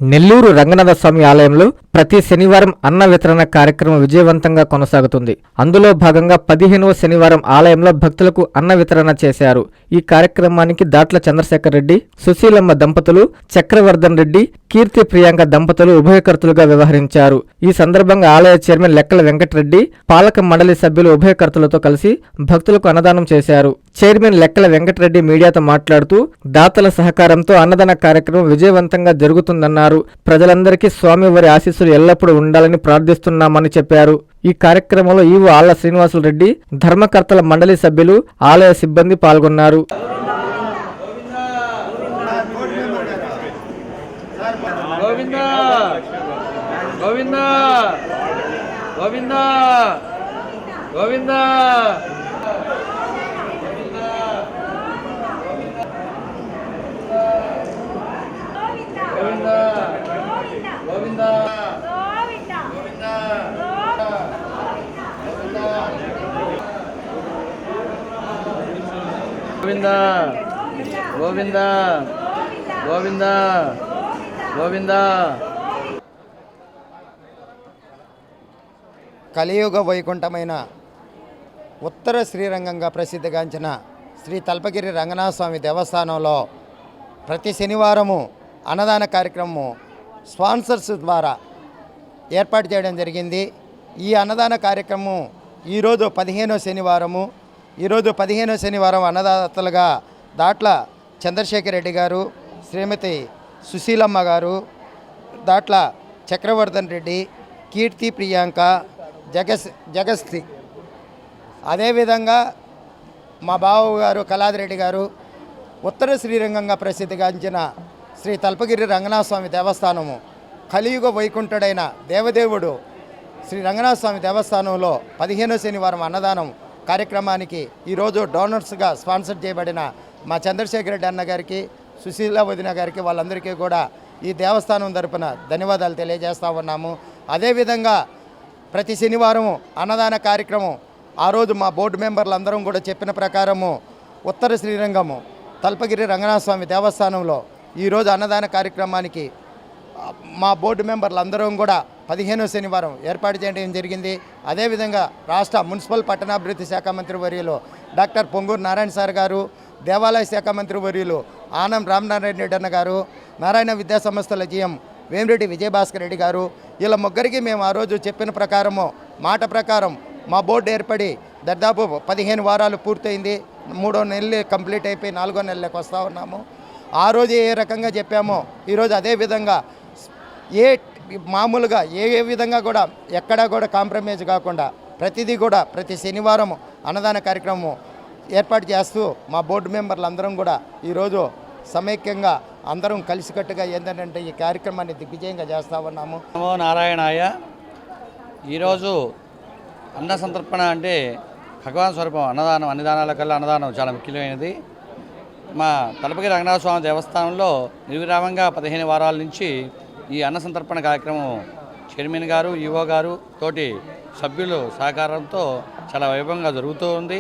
నెల్లూరు రంగనాథస్వామి ఆలయంలో ప్రతి శనివారం అన్న వితరణ కార్యక్రమం విజయవంతంగా కొనసాగుతుంది. అందులో భాగంగా 15వ శనివారం ఆలయంలో భక్తులకు అన్న వితరణ చేశారు. ఈ కార్యక్రమానికి దాట్ల చంద్రశేఖర్ రెడ్డి, సుశీలమ్మ దంపతులు, చక్రవర్ధన్ రెడ్డి, కీర్తి ప్రియాంక దంపతులు ఉభయకర్తలుగా వ్యవహరించారు. ఈ సందర్భంగా ఆలయ చైర్మన్ లెక్కల వెంకటరెడ్డి, పాలక మండలి సభ్యులు ఉభయకర్తలతో కలిసి భక్తులకు అన్నదానం చేశారు. చైర్మన్ లెక్కల వెంకటరెడ్డి మీడియాతో మాట్లాడుతూ దాతల సహకారంతో అన్నదాన కార్యక్రమం విజయవంతంగా జరుగుతుందన్నారు. ప్రజలందరికీ స్వామివారి ఆశీస్సులు ఎల్లప్పుడూ ఉండాలని ప్రార్థిస్తున్నామని చెప్పారు. ఈ కార్యక్రమంలో ఈవో ఆళ్ల శ్రీనివాసులు రెడ్డి, ధర్మకర్తల మండలి సభ్యులు, ఆలయ సిబ్బంది పాల్గొన్నారు. గోవింద గోవింద గోవింద గోవింద. కలియుగ వైకుంఠమైన ఉత్తర శ్రీరంగంగా ప్రసిద్ధిగాంచిన శ్రీ తల్పగిరి రంగనాథస్వామి దేవస్థానంలో ప్రతి శనివారము అన్నదాన కార్యక్రమం స్పాన్సర్స్ ద్వారా ఏర్పాటు చేయడం జరిగింది. ఈ అన్నదాన కార్యక్రమం ఈరోజు 15వ శనివారము. ఈరోజు 15వ శనివారం అన్నదాతలుగా దాట్ల చంద్రశేఖర్ రెడ్డి గారు, శ్రీమతి సుశీలమ్మ గారు, దాట్ల చక్రవర్ధన్ రెడ్డి, కీర్తి ప్రియాంక, జగస్తి, అదేవిధంగా మా బావగారు కళాదిరెడ్డి గారు, ఉత్తర శ్రీరంగంగా ప్రసిద్ధిగాంచిన శ్రీ తల్పగిరి రంగనాథస్వామి దేవస్థానము కలియుగ వైకుంఠుడైన దేవదేవుడు శ్రీ రంగనాథస్వామి దేవస్థానంలో 15వ శనివారం అన్నదానం కార్యక్రమానికి ఈరోజు డోనర్స్గా స్పాన్సర్ చేయబడిన మా చంద్రశేఖర్ రెడ్డి అన్న గారికి, సుశీల వదిన గారికి, వాళ్ళందరికీ కూడా ఈ దేవస్థానం తరపున ధన్యవాదాలు తెలియజేస్తూ ఉన్నాము. అదేవిధంగా ప్రతి శనివారం అన్నదాన కార్యక్రమం ఆ రోజు మా బోర్డు మెంబర్లు అందరం కూడా చెప్పిన ప్రకారము ఉత్తర శ్రీరంగము తల్పగిరి రంగనాథస్వామి దేవస్థానంలో ఈరోజు అన్నదాన కార్యక్రమానికి మా బోర్డు మెంబర్లు అందరం కూడా 15వ శనివారం ఏర్పాటు చేయడం జరిగింది. అదేవిధంగా రాష్ట్ర మున్సిపల్ పట్టణాభివృద్ధి శాఖ మంత్రి వర్యులు డాక్టర్ పొంగూరు నారాయణ సార్ గారు, దేవాలయ శాఖ మంత్రి వర్యులు ఆనం రామనారాయణ రెడ్డి అన్న గారు, నారాయణ విద్యా సంస్థల జీఎం వేమిరెడ్డి విజయభాస్కర్ రెడ్డి గారు, వీళ్ళ ముగ్గురికి మేము ఆ రోజు చెప్పిన ప్రకారము మాట ప్రకారం మా బోర్డు ఏర్పడి దాదాపు 15 వారాలు పూర్తయింది. 3వ నెలలు కంప్లీట్ అయిపోయి 4వ నెలలకు వస్తూ ఉన్నాము. ఆ రోజు ఏ రకంగా చెప్పామో ఈరోజు అదే విధంగా మామూలుగా ఏ విధంగా కూడా ఎక్కడా కూడా కాంప్రమైజ్ కాకుండా ప్రతి శనివారం అన్నదాన కార్యక్రమం ఏర్పాటు చేస్తూ మా బోర్డు మెంబర్లు అందరం కూడా ఈరోజు సమైక్యంగా అందరం కలిసికట్టుగా ఏంటంటే ఈ కార్యక్రమాన్ని దిగ్విజయంగా చేస్తూ ఉన్నాము. నమో నారాయణాయ. ఈరోజు అన్న సంతర్పణ అంటే భగవాన్ స్వరూపం. అన్ని దానాల కల్లా అన్నదానం చాలా ముఖ్యమైనది. మా తలపగిరి రంగనాథ స్వామి దేవస్థానంలో నిర్విరామంగా 15 వారాల నుంచి ఈ అన్న సంతర్పణ కార్యక్రమం చైర్మన్ గారు, ఈవో గారు తోటి సభ్యులు సహకారంతో చాలా వైభవంగా జరుగుతూ ఉంది.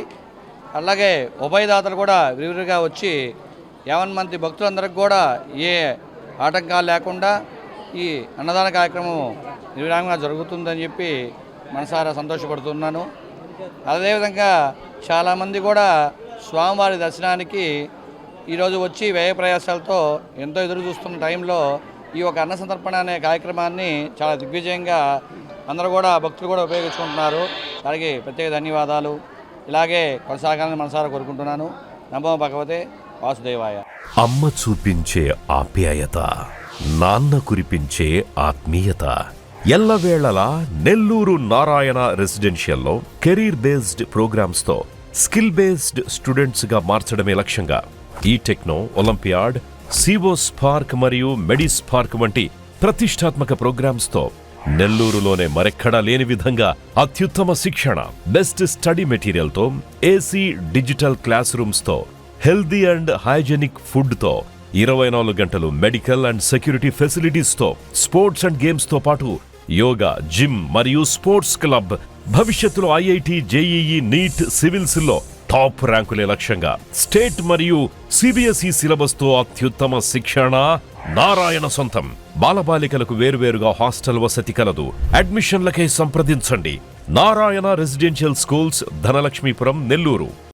అలాగే ఉభయదాతలు కూడా విరివిరిగా వచ్చి 50 మంది భక్తులందరికీ కూడా ఏ ఆటంకాలు లేకుండా ఈ అన్నదాన కార్యక్రమం నిర్విరామంగా జరుగుతుందని చెప్పి మనసారా సంతోషపడుతున్నాను. అదేవిధంగా చాలామంది కూడా స్వామివారి దర్శనానికి ఈరోజు వచ్చి వ్యయ ప్రయాసాలతో ఎంతో ఎదురు చూస్తున్న టైంలో ఈ ఒక అన్న సంతర్పణ అనే కార్యక్రమాన్ని చాలా దిగ్విజయంగా అందరూ కూడా భక్తులు కూడా ఉపయోగించుకుంటున్నారు. దానికి ప్రత్యేక ధన్యవాదాలు. ఇలాగే కొనసాగాలని మనసారా కోరుకుంటున్నాను. నమో భగవతే వాసుదేవాయ. అమ్మ చూపించే ఆప్యాయత, నాన్న కురిపించే ఆత్మీయత ఎల్లవేళలా నెల్లూరు నారాయణ రెసిడెన్షియల్లో కెరీర్ బేస్డ్ ప్రోగ్రామ్స్తో స్కిల్ బేస్డ్ స్టూడెంట్స్గా మార్చడమే లక్ష్యంగా ఈ టెక్నో, ఒలింపియాడ్, సివో స్పార్క్ మరియు మెడి స్పార్క్ వంటి ప్రతిష్టాత్మక ప్రోగ్రామ్స్తో నెల్లూరులోనే మరెక్కడా లేని విధంగా అత్యుత్తమ శిక్షణ, బెస్ట్ స్టడీ మెటీరియల్తో, ఏసీ డిజిటల్ క్లాస్ రూమ్స్తో, హెల్దీ అండ్ హైజెనిక్ ఫుడ్తో, 24 గంటలు మెడికల్ అండ్ సెక్యూరిటీ ఫెసిలిటీస్తో, స్పోర్ట్స్ అండ్ గేమ్స్తో పాటు యోగా, జిమ్ మరియు స్పోర్ట్స్ క్లబ్, భవిష్యత్తులో ఐఐటి, జేఈఈ, నీట్, సివిల్స్లో టాప్ ర్యాంకులే లక్ష్యంగా స్టేట్ మరియు సిబిఎస్ఈ సిలబస్తో అత్యుత్తమ శిక్షణ, నారాయణ సొంతం. బాలబాలికలకు వేరువేరుగా హాస్టల్ వసతి కలదు. అడ్మిషన్లకై సంప్రదించండి. Narayana residential schools, Dhanalakshmipuram, Nellore.